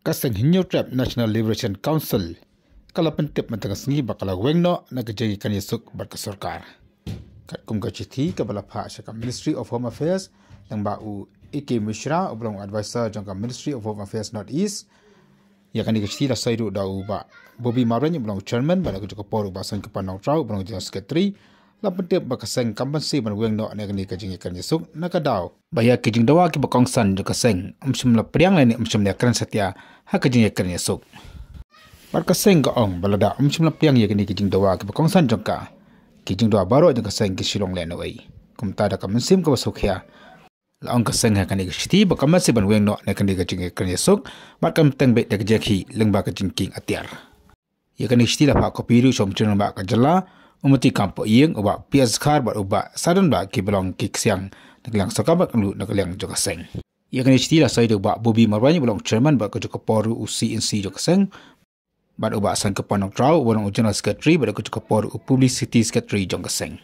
kaseng Hinyo National Liberation Council kala pentip mentengasngi bakala Weng no na Jingiakren Iasuk berkesorkar. Kat kum kaciti kabala pha syaka Ministry of Home Affairs yang bau Ike Mishra oblong advisor jangka Ministry of Home Affairs North East ya kan dikaciti la saidu dau ba Bobby Marwan oblong chairman bala kujuk poru basan kepanau trau oblong general secretary la pentip bakaseng kampansi ban Weng no na Jingiakren Iasuk nakadau baya kijing dawa ki bakongsan jo kaseng umsum la priang lain umsum la kran satya ha Jingiakren Iasuk barkaseng ka ong balada umsum la priang ya kini kijing dawa ki bakongsan jongka kijing dawa baro jo kaseng ki silong len oi kumta da kamansim ka basukya la ong kaseng ha kani kiti bakamansi ban Weng no na Jingiakren Iasuk barkam teng be da jeki lengba ka jingking Atiar ya kani kiti la pa kopiru som chun ba ka jala umati kampo Kieng oba pias khar ba oba sadan ba ki belong ki siang naglang sakabat lu naglang jo kaseng ya kan istila sai do ba Bobby Marwan belong chairman ba ko jo poru UCNC jo kaseng ba oba san ke panok trau belong general secretary ba ko jo poru publicity secretary jo kaseng